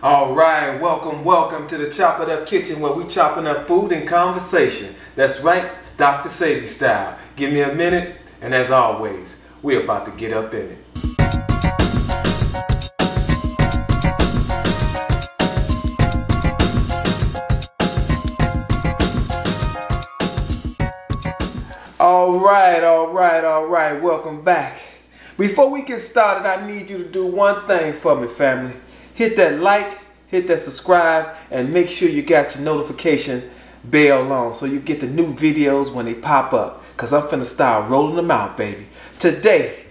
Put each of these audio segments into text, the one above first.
All right, welcome to the Chop It Up Kitchen where we chopping up food and conversation. That's right, Dr. Sebi style. Give me a minute, and as always, we're about to get up in it. All right, welcome back. Before we get started, I need you to do one thing for me, family. Hit that like, hit that subscribe, and make sure you got your notification bell on so you get the new videos when they pop up. Cause I'm finna start rolling them out, baby. Today,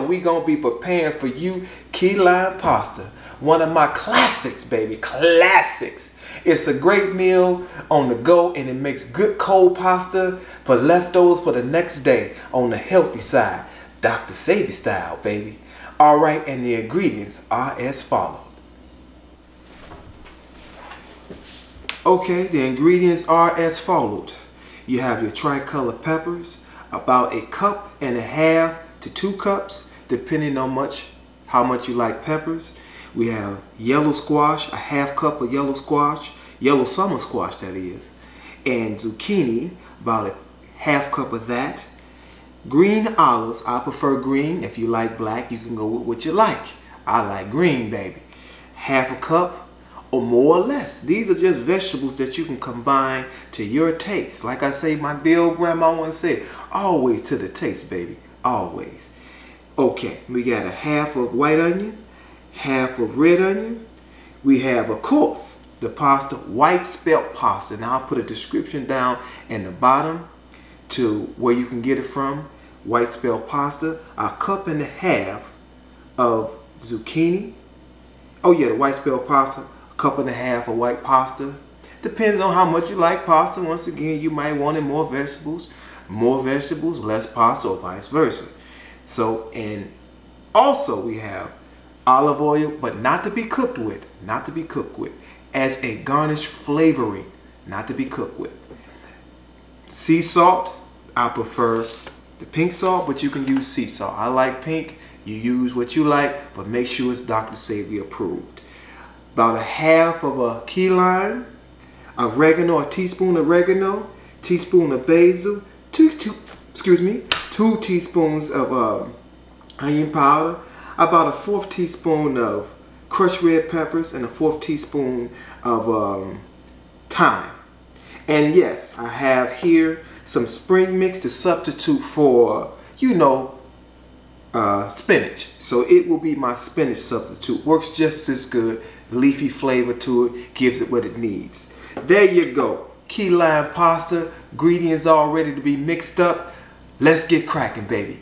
we gonna be preparing for you key lime pasta. One of my classics, baby, classics. It's a great meal on the go and it makes good cold pasta for leftovers for the next day on the healthy side. Dr. Sebi style, baby. All right, and the ingredients are as follows. Okay, the ingredients are as followed. You have your tricolor peppers, about 1.5 cups to 2 cups, depending on how much you like peppers. We have yellow squash, 1/2 cup of yellow squash, yellow summer squash that is, and zucchini, about 1/2 cup of that. Green olives, I prefer green. If you like black, you can go with what you like. I like green, baby. 1/2 cup or more or less. These are just vegetables that you can combine to your taste. Like I say, my dear old grandma once said, always to the taste, baby, always. Okay, we got 1/2 of white onion, 1/2 of red onion. We have, of course, the pasta, white spelt pasta. Now I'll put a description down in the bottom to where you can get it from. White spelt pasta, 1.5 cups of zucchini. Oh yeah, the white spelt pasta, 1.5 cups of white pasta. Depends on how much you like pasta. Once again, you might want it more vegetables, less pasta, or vice versa. So, and also we have olive oil, but not to be cooked with, as a garnish flavoring, not to be cooked with. Sea salt, I prefer the pink salt, but you can use sea salt. I like pink, you use what you like, but make sure it's Dr. Sebi approved. About 1/2 of a key lime, oregano, a teaspoon of oregano, teaspoon of basil, 2 teaspoons of onion powder, about 1/4 teaspoon of crushed red peppers, and 1/4 teaspoon of thyme. And yes, I have here some spring mix to substitute for, spinach. So it will be my spinach substitute. Works just as good. Leafy flavor to it, gives it what it needs. There you go. Key lime pasta. Ingredients all ready to be mixed up. Let's get cracking, baby.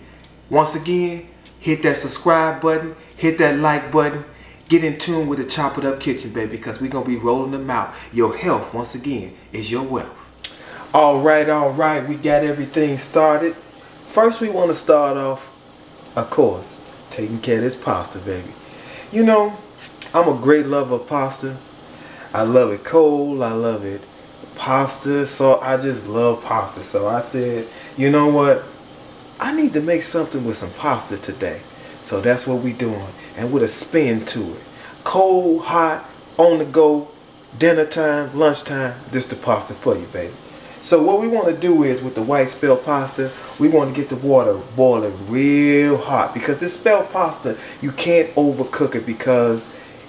Once again, hit that subscribe button, hit that like button. Get in tune with the Chop It Up Kitchen, baby, because we're going to be rolling them out. Your health, once again, is your wealth. All right. We got everything started. First, we want to start off, of course, taking care of this pasta, baby. You know, I'm a great lover of pasta. I love it cold. I love it pasta. So I just love pasta. So I said, you know what? I need to make something with some pasta today. So that's what we're doing. And with a spin to it. Cold, hot, on the go, dinner time, lunchtime. This is the pasta for you, baby. So what we want to do is, with the white spelt pasta, we want to get the water boiling real hot. Because this spelt pasta, you can't overcook it because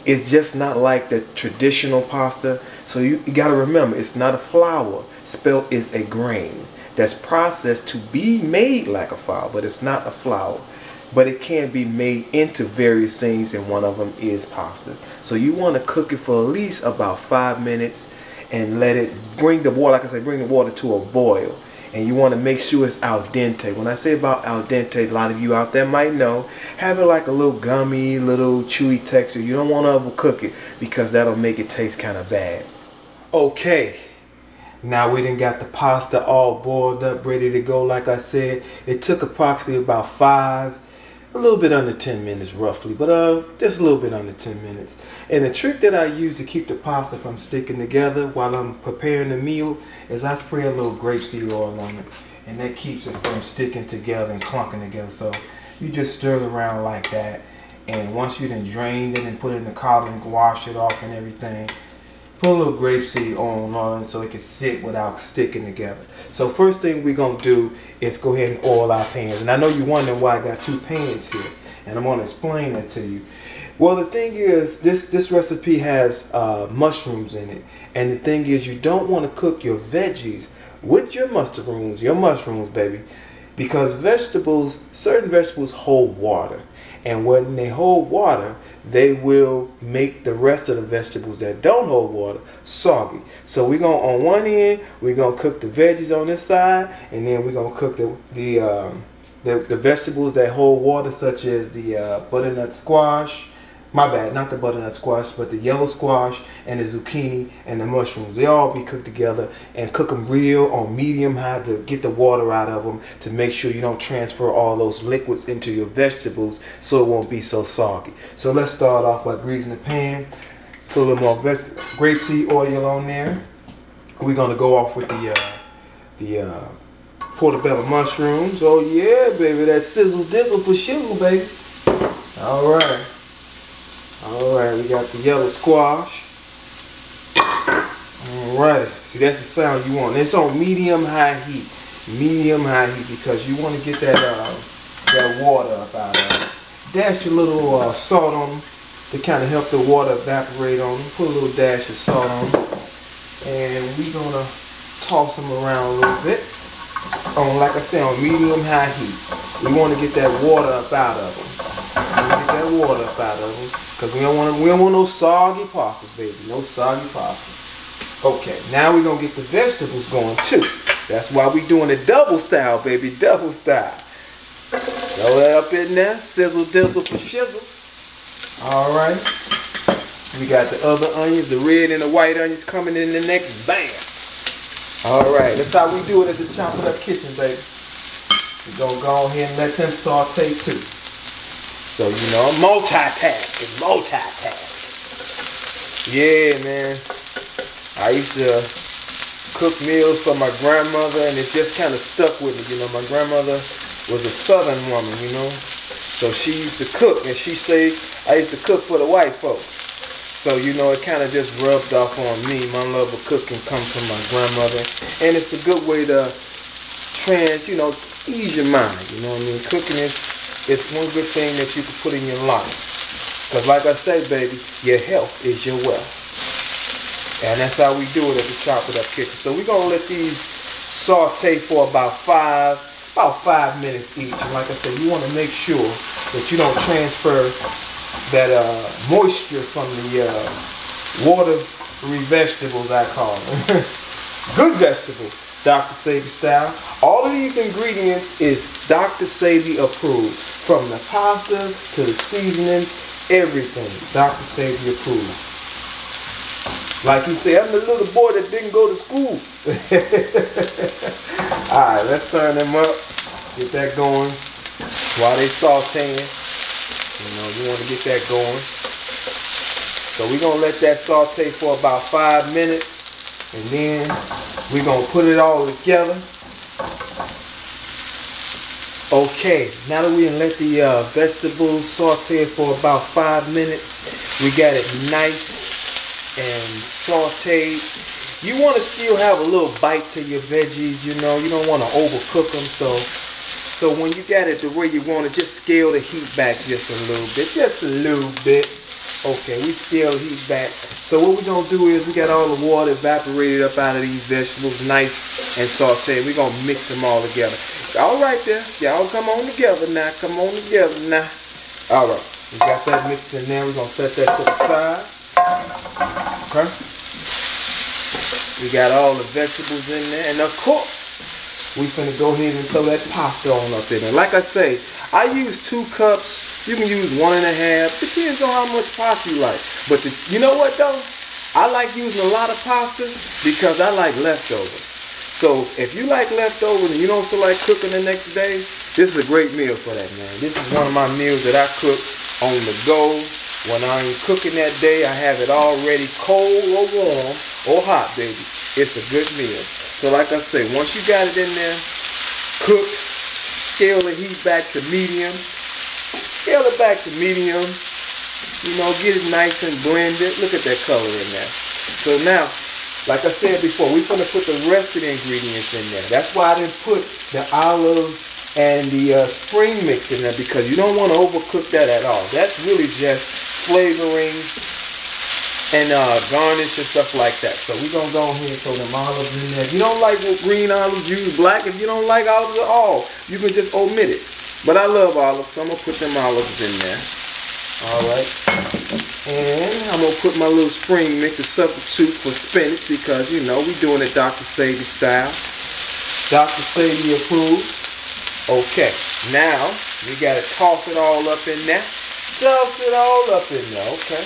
it's just not like the traditional pasta. So you got to remember, it's not a flour. Spelt is a grain that's processed to be made like a flour, but it's not a flour. But it can be made into various things, and one of them is pasta. So you want to cook it for at least about 5 minutes and let it bring the water, like I said, bring the water to a boil. And you want to make sure it's al dente. When I say about al dente, a lot of you out there might know, have it like a little gummy, little chewy texture. You don't want to overcook it because that'll make it taste kind of bad. Okay, now we done got the pasta all boiled up, ready to go. Like I said, it took approximately about a little bit under 10 minutes roughly, but just a little bit under 10 minutes. And the trick that I use to keep the pasta from sticking together while I'm preparing the meal is I spray a little grapeseed oil on it, and that keeps it from sticking together and clunking together. So you just stir it around like that, And once you done drained it and put it in the collar and wash it off and everything, put a little grapeseed on it so it can sit without sticking together. So first thing we're gonna do is go ahead and oil our pans. And I know you're wondering why I got 2 pans here, and I'm gonna explain that to you. Well, the thing is, this recipe has mushrooms in it, and the thing is, you don't want to cook your veggies with your mushrooms, baby, because vegetables, certain vegetables hold water. And when they hold water, they will make the rest of the vegetables that don't hold water soggy. So we're going to, on one end, we're going to cook the veggies on this side, and then we're going to cook the vegetables that hold water, such as the butternut squash. My bad, not the butternut squash, but the yellow squash and the zucchini and the mushrooms. They all be cooked together, and cook them real on medium high to get the water out of them, to make sure you don't transfer all those liquids into your vegetables so it won't be so soggy. So let's start off by greasing the pan. Put a little more grapeseed oil on there. We're gonna go off with the portobello mushrooms. Oh yeah, baby, that sizzle dizzle for shizzle, baby. All right. Alright, we got the yellow squash. Alright, see, that's the sound you want. It's on medium-high heat. Medium-high heat, because you want to get that water up out of it. Dash a little salt on them to kind of help the water evaporate on them. Put a little dash of salt on them. And we're going to toss them around a little bit. Like I said, on medium-high heat. We want to get that water up out of them. Get that water up out of them, because we don't want no soggy pastas, baby. No soggy pastas. Okay, now we're gonna get the vegetables going too. That's why we doing it double style, baby. Double style. Throw that up in there. Sizzle dizzle for shizzle. Alright. We got the other onions, the red and the white onions coming in the next. Bam. Alright, that's how we do it at the Chop It Up Kitchen, baby. We're gonna go ahead and let them saute too. So, you know, multitasking. Yeah, man. I used to cook meals for my grandmother, and it just kind of stuck with me. You know, my grandmother was a southern woman, you know. So she used to cook, and she say, I used to cook for the white folks. So, you know, it kind of just rubbed off on me. My love of cooking comes from my grandmother. And it's a good way to ease your mind. You know what I mean? Cooking it's one good thing that you can put in your life. Because like I say, baby, your health is your wealth. And that's how we do it at the Chop It Up Kitchen. So we're going to let these saute for about 5 minutes each. And like I said, you want to make sure that you don't transfer that moisture from the watery vegetables, I call them. Good vegetables, Dr. Sebi style. All of these ingredients is Dr. Sebi approved. From the pasta to the seasonings, everything Dr. Sebi approved. Like he said, I'm the little boy that didn't go to school. Alright, let's turn them up. Get that going while they sauteing. You know, you want to get that going. So we're going to let that saute for about 5 minutes. And then we're going to put it all together. Okay, now that we let the vegetables saute for about 5 minutes, we got it nice and sauteed. You want to still have a little bite to your veggies, you know. You don't want to overcook them. So when you got it the way you want it, just scale the heat back just a little bit. Just a little bit. Okay, we scale the heat back. So what we're going to do is we got all the water evaporated up out of these vegetables, nice and sauteed. We're going to mix them all together. All right there. Y'all come on together now. Come on together now. All right. We got that mixed in there. We're going to set that to the side. Okay. We got all the vegetables in there. And of course, we finna go ahead and throw that pasta on up in there. Like I say, I use 2 cups. You can use 1.5. Depends on how much pasta you like. But you know what though? I like using a lot of pasta because I like leftovers. So if you like leftovers and you don't feel like cooking the next day, this is a great meal for that, man. This is one of my meals that I cook on the go. When I ain't cooking that day, I have it already cold or warm or hot, baby. It's a good meal. So like I say, once you got it in there, cook, scale the heat back to medium. scale it back to medium. You know, get it nice and blended. Look at that color in there. So now, like I said before, we're going to put the rest of the ingredients in there. That's why I didn't put the olives and the spring mix in there, because you don't want to overcook that at all. That's really just flavoring and garnish and stuff like that. So we're going to go ahead and throw them olives in there. If you don't like green olives, use black. If you don't like olives at all, you can just omit it. But I love olives, so I'm going to put them olives in there. Alright. And I'm going to put my little spring mix to substitute for spinach, because, you know, we're doing it Dr. Sadie style. Dr. Sadie approved. Okay. Now, we got to toss it all up in there. Toss it all up in there. Okay.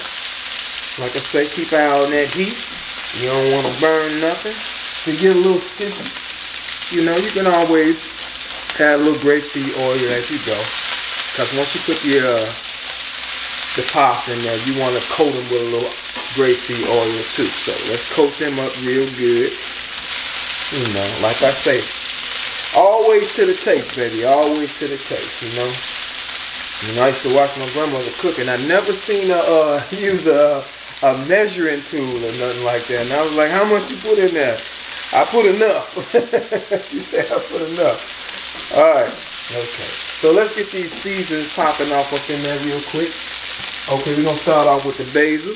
Like I say, keep an eye on that heat. You don't want to burn nothing. To get a little sticky, you know, you can always add a little grapeseed oil as you go. Because once you put the pasta in there, you want to coat them with a little grapeseed oil too. So let's coat them up real good. You know, like I say, always to the taste, baby. Always to the taste, you know. You know, I used to watch my grandmother cook, and I never seen her use a measuring tool or nothing like that. And I was like, how much you put in there? I put enough. She said I put enough. Alright. Okay. So let's get these seasons popping off up in there real quick. Okay, we're going to start off with the basil.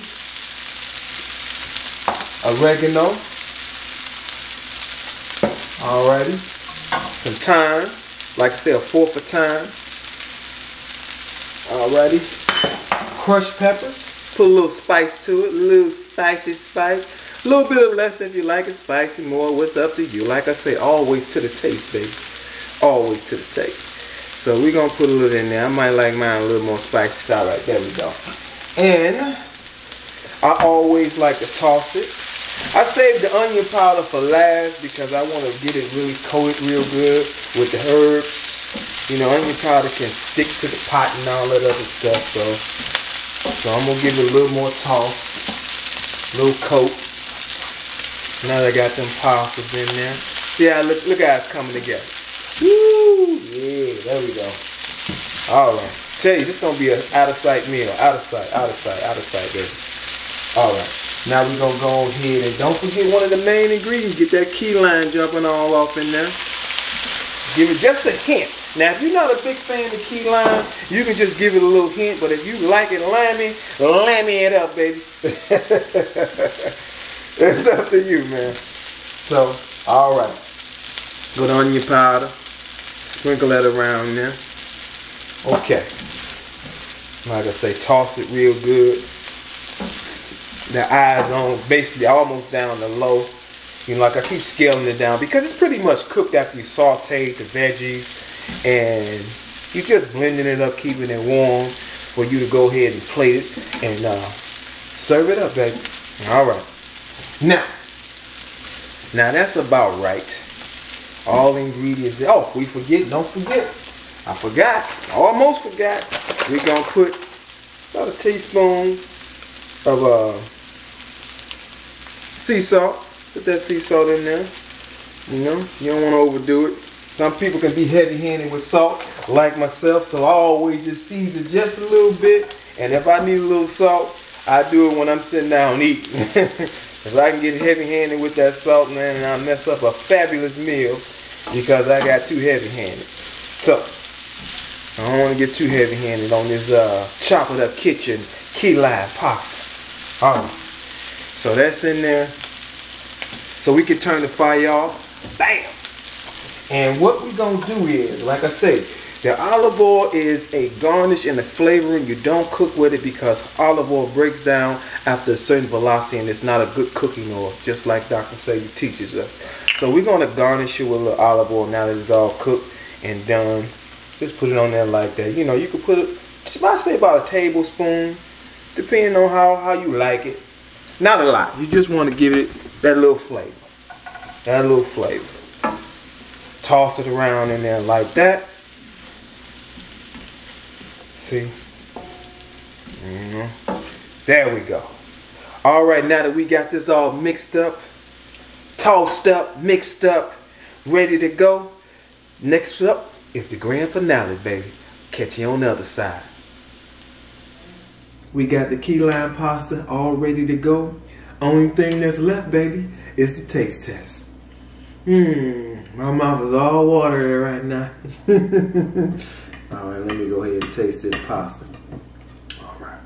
Oregano. Alrighty. Some thyme. Like I said, a fourth of thyme. Alrighty. Crushed peppers. Put a little spice to it, a little spicy spice. A little bit of less if you like it spicy, more, what's up to you. Like I say, always to the taste, baby. Always to the taste. So we're going to put a little in there. I might like mine a little more spicy. All right, there we go. And I always like to toss it. I saved the onion powder for last because I want to get it really coated real good with the herbs. You know, onion powder can stick to the pot and all that other stuff, so I'm going to give it a little more toss, a little coat. Now that I got them pastas in there. See how, look how it's coming together. Woo! Yeah, there we go. Alright. Tell you, this is going to be an out-of-sight meal. Out of sight, baby. Alright. Now we're going to go ahead and don't forget one of the main ingredients. Get that key lime jumping all off in there. Give it just a hint. Now, if you're not a big fan of key lime, you can just give it a little hint. But if you like it lammy it up, baby. It's up to you, man. So, all right. Good onion powder. Sprinkle that around there. Okay. Like I say, toss it real good. The eyes on, basically almost down to low. You know, like I keep scaling it down because it's pretty much cooked after you sauteed the veggies. And you're just blending it up, keeping it warm for you to go ahead and plate it and serve it up, baby. All right. Now that's about right. All ingredients. Oh, we forget. Don't forget. I forgot. Almost forgot. We're going to put about a teaspoon of sea salt. Put that sea salt in there. You know, you don't want to overdo it. Some people can be heavy-handed with salt, like myself, so I always just season just a little bit. And if I need a little salt, I do it when I'm sitting down eating. If I can get heavy-handed with that salt, man, I'll mess up a fabulous meal because I got too heavy-handed. So, I don't want to get too heavy-handed on this Chop It Up Kitchen key lime pasta. All right. So that's in there. So we can turn the fire off. Bam! And what we're going to do is, like I say, the olive oil is a garnish and a flavoring. You don't cook with it because olive oil breaks down after a certain velocity and it's not a good cooking oil, just like Dr. Sadie teaches us. So we're going to garnish it with a little olive oil now that it's all cooked and done. Just put it on there like that. You know, you can put it, I say about a tablespoon, depending on how you like it. Not a lot. You just want to give it that little flavor. That little flavor. Toss it around in there like that. See? There we go. All right, now that we got this all mixed up, tossed up, mixed up, ready to go, next up is the grand finale, baby. Catch you on the other side. We got the key lime pasta all ready to go. Only thing that's left, baby, is the taste test. My mouth is all watery right now. All right, let me go ahead and taste this pasta. All right.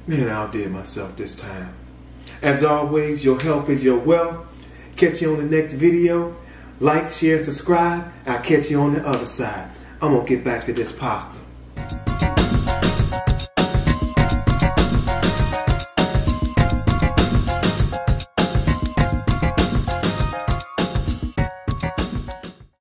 Man, I outdid myself this time. As always, your health is your wealth. Catch you on the next video. Like, share, subscribe. I'll catch you on the other side. I'm going to get back to this pasta.